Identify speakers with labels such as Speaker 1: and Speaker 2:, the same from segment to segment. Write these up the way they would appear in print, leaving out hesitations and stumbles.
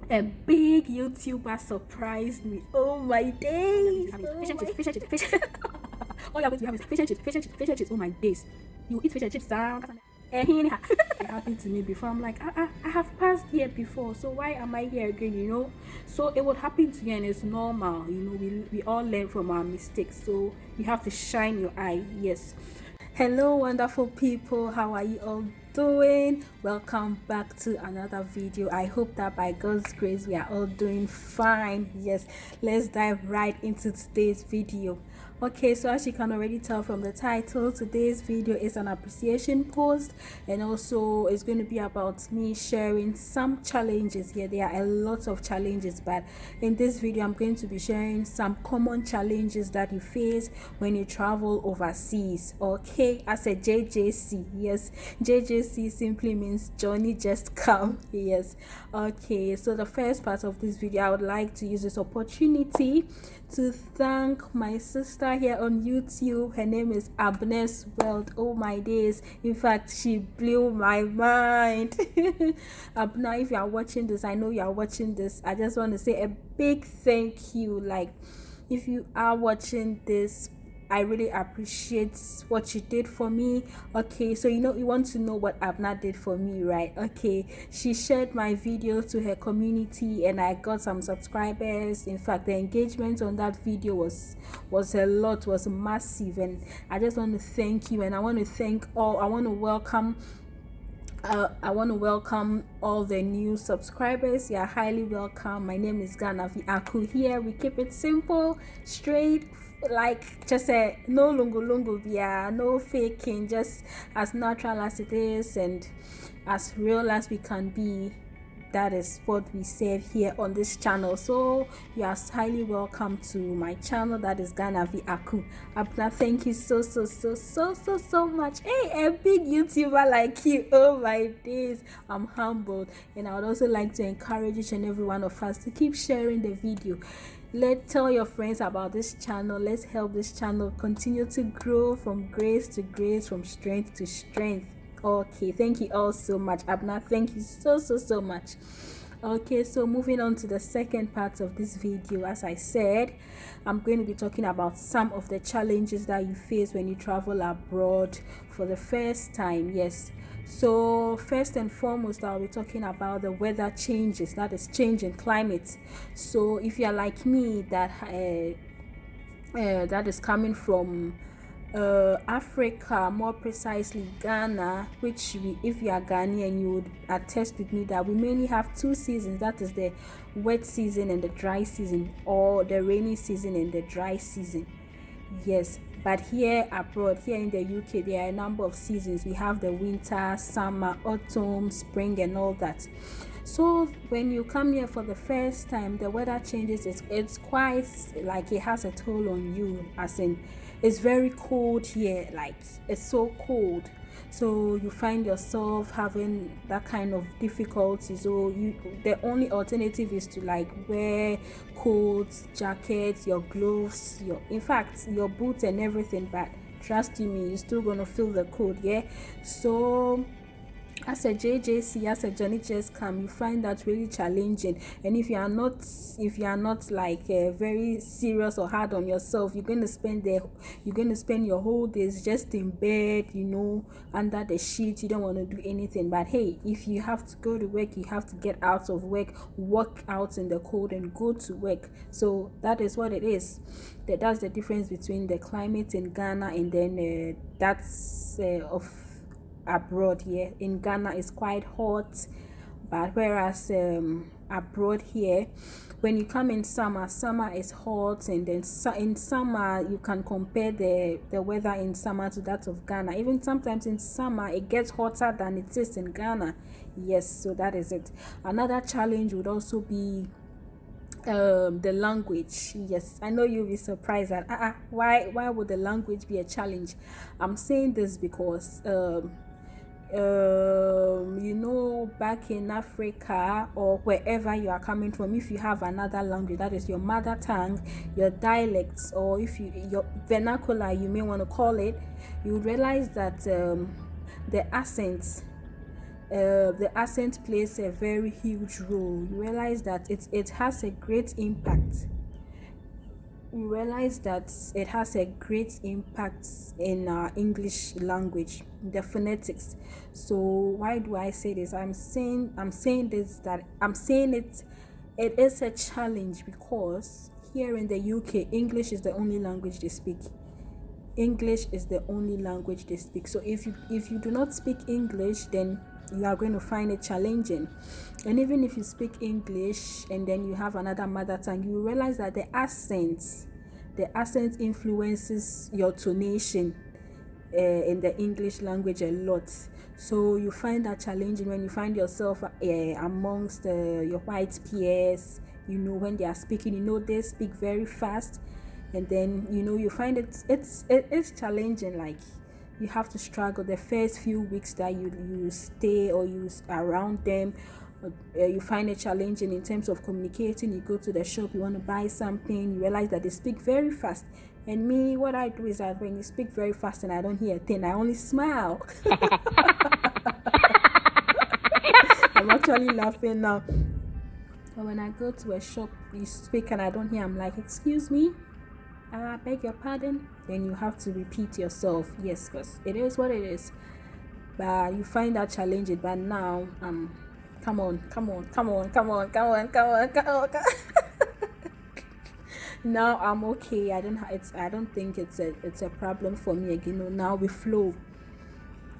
Speaker 1: A big YouTuber surprised me. Oh my days! Fish and chips. All you're going to have is fish and chips. Oh my days! You eat fish and chips, it happened to me before. I'm like, I have passed here before, so why am I here again? So it would happen to you, and it's normal. We all learn from our mistakes, so you have to shine your eye. Yes. Hello, wonderful people. How are you all doing? Welcome back to another video. I hope that by God's grace we are all doing fine. Yes, let's dive right into today's video. Okay, so as you can already tell from the title, today's video is an appreciation post, and also it's going to be about me sharing some challenges here. There are a lot of challenges, but in this video I'm going to be sharing some common challenges that you face when you travel overseas. Okay, as a JJC. Yes, JJC simply means Johnny Just Come. Yes. Okay, so the first part of this video, I would like to use this opportunity to thank my sister here on YouTube. Her name is Abnes World. Oh my days, in fact she blew my mind. Abna, if you are watching this, I know you are watching this, I just want to say a big thank you. Like, if you are watching this, I really appreciate what you did for me. Okay, so you want to know what Abna did for me, right? Okay, she shared my video to her community and I got some subscribers. In fact, the engagement on that video was a lot, was massive, and I just want to thank you, and I want to welcome all the new subscribers. You are highly welcome. My name is A.K.A. here. We keep it simple, straight, like just a no lungu via, no faking, just as natural as it is and as real as we can be. That is what we say here on this channel. So you are highly welcome to my channel. That is Ghana Aku. Abna, thank you so much. Hey, a big YouTuber like you. Oh my days, I'm humbled, and I would also like to encourage each and every one of us to keep sharing the video. Tell your friends about this channel. Let's help this channel continue to grow from grace to grace, from strength to strength. Okay, thank you all so much. Abna, thank you so much. Okay, so moving on to the second part of this video. As I said, I'm going to be talking about some of the challenges that you face when you travel abroad for the first time. Yes, so first and foremost, I'll be talking about the weather changes, that is change in climate. So if you're like me, that is coming from Africa, more precisely Ghana, which if you are Ghanaian, you would attest with me that we mainly have two seasons, that is the wet season and the dry season, or the rainy season and the dry season. Yes, but here abroad, here in the UK, there are a number of seasons. We have the winter, summer, autumn, spring and all that. So when you come here for the first time, the weather changes. It's quite like it has a toll on you, as in it's very cold here, like it's so cold, so you find yourself having that kind of difficulty. So the only alternative is to like wear coats, jackets, your gloves, your boots and everything, but trust you me, you're still gonna feel the cold. Yeah, so as a JJC, as a Johnny Just Come, you find that really challenging. And if you are not like very serious or hard on yourself, you're going to spend your whole days just in bed, under the sheet. You don't want to do anything. But hey, if you have to go to work, you have to get out of work, walk out in the cold and go to work. So that is what it is. That's the difference between the climate in Ghana and then that's of abroad. Here in Ghana is quite hot, but whereas abroad here, when you come in summer is hot, and then in summer you can compare the weather in summer to that of Ghana. Even sometimes in summer it gets hotter than it is in Ghana. Yes, so that is it. Another challenge would also be the language. Yes, I know you'll be surprised that why would the language be a challenge. I'm saying this because back in Africa or wherever you are coming from, if you have another language, that is your mother tongue, your dialects, or your vernacular, you may want to call it, you realize that the accents the accent plays a very huge role. You realize that it has a great impact. You realize that it has a great impact in our English language, the phonetics. So why do I say this? I'm saying it is a challenge because here in the UK, English is the only language they speak. English is the only language they speak. So if you do not speak English, then you are going to find it challenging. And even if you speak English and then you have another mother tongue, you realize that the accent influences your tonation in the English language a lot. So you find that challenging when you find yourself amongst your white peers. When they are speaking, they speak very fast, and then you find it's challenging. Like, you have to struggle the first few weeks that you stay or you around them. You find it challenging in terms of communicating. You go to the shop, you want to buy something, you realize that they speak very fast. And me, what I do is that when you speak very fast and I don't hear a thing, I only smile. I'm actually laughing now. But when I go to a shop, you speak and I don't hear, I'm like, excuse me, I beg your pardon. Then you have to repeat yourself. Yes, because it is what it is. But you find that challenging. But now, come on. Now I'm okay. I don't think it's a problem for me again. Now we flow.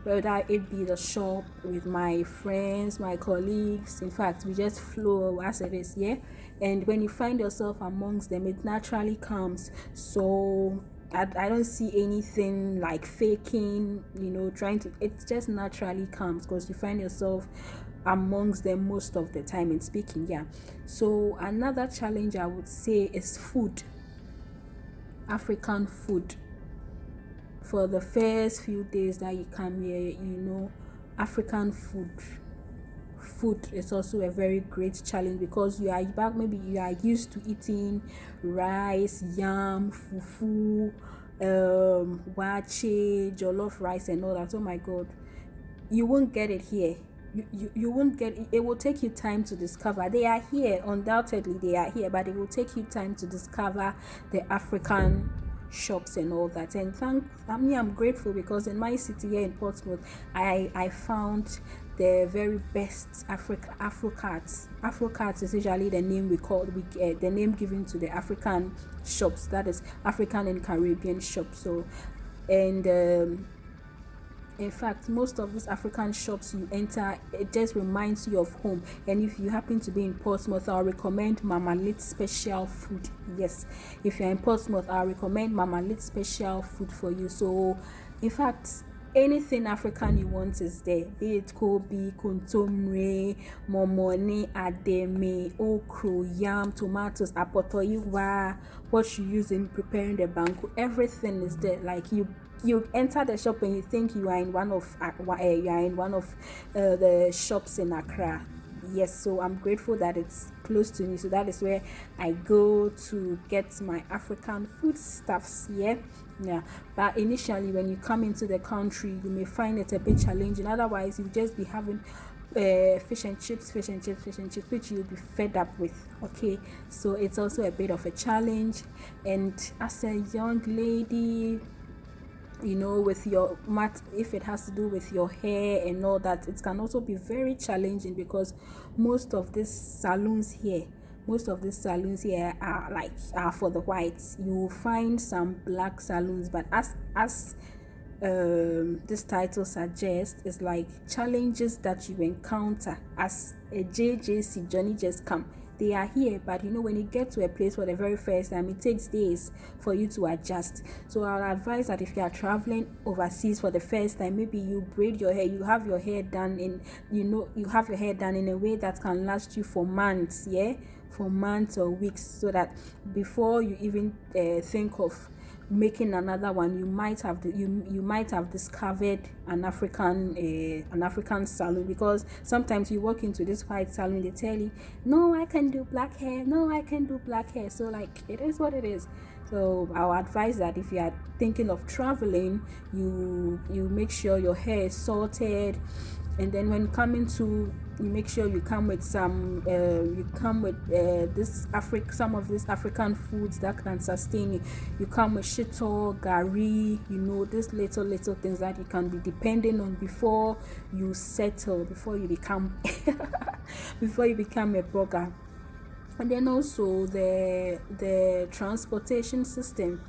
Speaker 1: Whether it be the shop with my friends, my colleagues, in fact, we just flow as it is, yeah. And when you find yourself amongst them, it naturally comes. So I don't see anything like faking, trying to. It just naturally comes because you find yourself amongst them most of the time in speaking, yeah. So another challenge I would say is food. African food. For the first few days that you come here, African food is also a very great challenge because maybe you are used to eating rice, yam, fufu, wache, jollof rice and all that. Oh my god, you won't get it here. You won't get it. It will take you time to discover. They are here, undoubtedly they are here, but it will take you time to discover the African shops and all that. And I'm grateful because in my city here in Portsmouth, I found the very best Afro-carts. Afro-carts is usually the name the name given to the African shops, that is African and Caribbean shops. So, and in fact, most of these African shops you enter, it just reminds you of home. And if you happen to be in Portsmouth, I'll recommend Mama Lit special food. Yes, if you're in Portsmouth, I'll recommend Mama Lit special food for you. So, in fact, anything African you want is there. Be it kobe, kontomire, momoni, ademe, okro, yam, tomatoes, apotoyiwa, what you use in preparing the banku. Everything is there. Like, you enter the shop and you think you are in one of the shops in Accra. Yes, so I'm grateful that it's close to me. So that is where I go to get my African food stuffs. Yeah. But initially, when you come into the country, you may find it a bit challenging. Otherwise, you just be having fish and chips, which you'll be fed up with. Okay, so it's also a bit of a challenge. And as a young lady, with your if it has to do with your hair and all that, it can also be very challenging because most of these salons here are for the whites. You will find some black salons, but as this title suggests, it's like challenges that you encounter as a JJC, Johnny Just Come. They are here, but when you get to a place for the very first time, it takes days for you to adjust. So I'll advise that if you are traveling overseas for the first time, maybe you braid your hair, you have your hair done in a way that can last you for months, for months or weeks, so that before you even think of making another one, you might have discovered an African salon. Because sometimes you walk into this white salon, they tell you, no, I can do black hair. So like, it is what it is. So I'll advise that if you are thinking of traveling, you make sure your hair is sorted, And then when coming to, you make sure you come with some some of these African foods that can sustain you. You come with shito, gari, these little things that you can be depending on before you settle, before you become before you become a blogger. And then also the transportation system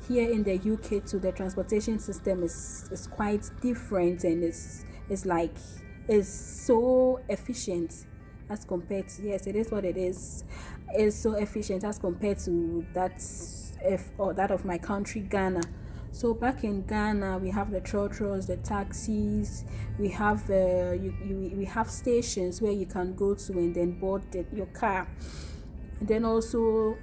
Speaker 1: here in the UK too. The transportation system is quite different, and is so efficient as compared to, yes, it is what it is so efficient as compared to that of my country, Ghana. So back in Ghana, we have the trotros, the taxis. We have we have stations where you can go to and then board your car. And then also,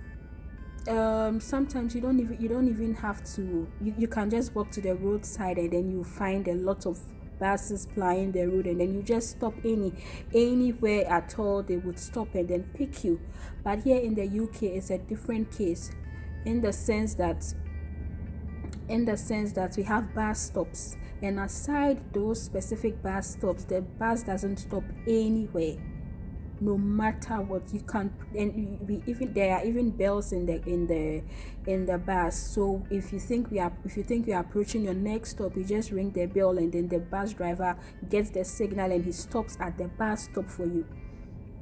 Speaker 1: sometimes you don't even have to, you can just walk to the roadside, and then you find a lot of buses plying the road, and then you just stop anywhere at all. They would stop and then pick you. But here in the UK, it's a different case, in the sense that we have bus stops, and aside those specific bus stops, the bus doesn't stop anywhere, no matter what. You can, and there are even bells in the bus. So if you think you're approaching your next stop, you just ring the bell, and then the bus driver gets the signal, and he stops at the bus stop for you.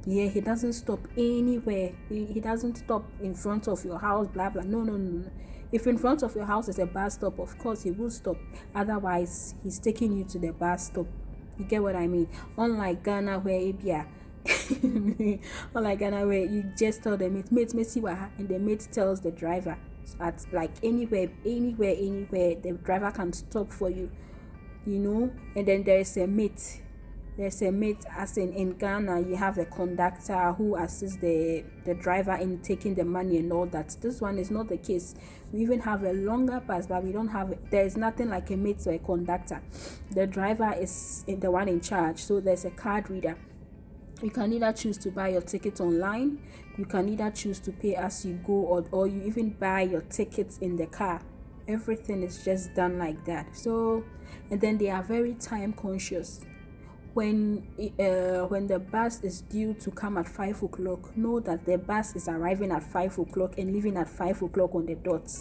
Speaker 1: Yeah, he doesn't stop anywhere. He doesn't stop in front of your house, blah blah. No. If in front of your house is a bus stop, of course he will stop. Otherwise, he's taking you to the bus stop. You get what I mean? Unlike Ghana, where where you just tell the mate see what, and the mate tells the driver at like anywhere the driver can stop for you, and then there's a mate, as in Ghana. You have a conductor who assists the driver in taking the money and all that. This one is not the case. We even have a longer bus, but we don't have, there is nothing like a mate or a conductor. The driver is the one in charge. So there's a card reader. You can either choose to buy your ticket online, you can either choose to pay as you go, or you even buy your tickets in the car. Everything is just done like that. So, and then they are very time conscious. When the bus is due to come at 5 o'clock, know that the bus is arriving at 5 o'clock and leaving at 5 o'clock on the dot.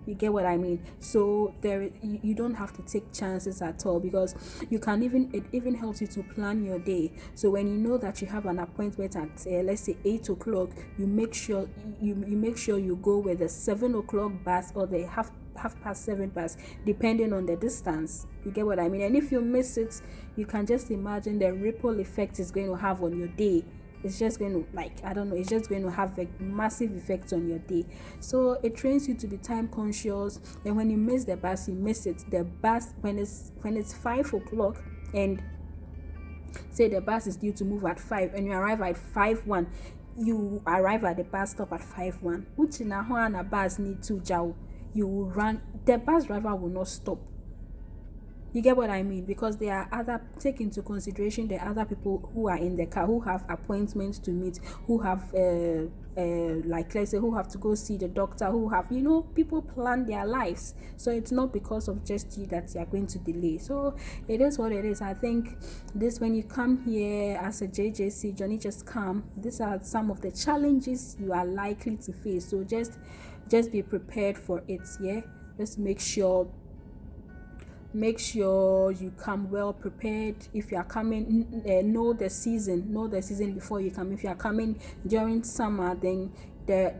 Speaker 1: You get what I mean? So you don't have to take chances at all, because it even helps you to plan your day. So when you know that you have an appointment at let's say 8 o'clock, you make sure you go with the 7 o'clock bus or the half past 7 bus, depending on the distance. You get what I mean? And if you miss it, you can just imagine the ripple effect it's going to have on your day. It's just going to, it's just going to have a massive effect on your day. So it trains you to be time conscious. And when you miss the bus, you miss it. The bus, when it's 5 o'clock, and say the bus is due to move at 5, and you arrive at 5:01, you arrive at the bus stop at 5:01. Which in a bus need to jaw, you will run. The bus driver will not stop. You get what I mean? Because take into consideration the other people who are in the car, who have appointments to meet, who have let's say, who have to go see the doctor, who have, people plan their lives. So it's not because of just you that you are going to delay. So it is what it is. I think when you come here as a JJC, Johnny Just Come, these are some of the challenges you are likely to face. So just be prepared for it. Yeah, just make sure you come well prepared. If you are coming, know the season before you come. If you are coming during summer, then there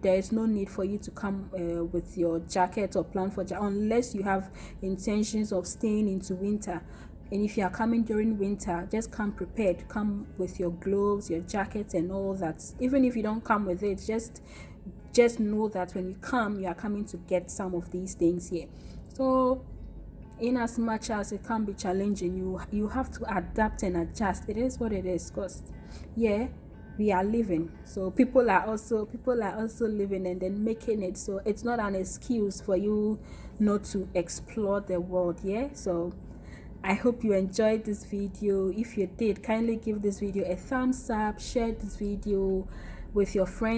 Speaker 1: is no need for you to come with your jacket or plan for unless you have intentions of staying into winter. And if you are coming during winter, just come prepared. Come with your gloves, your jacket, and all that. Even if you don't come with it, just know that when you come, you are coming to get some of these things here. So in as much as it can be challenging, you have to adapt and adjust. It is what it is, because we are living. So people are also living and then making it. So it's not an excuse for you not to explore the world. So I hope you enjoyed this video. If you did, kindly give this video a thumbs up, share this video with your friends.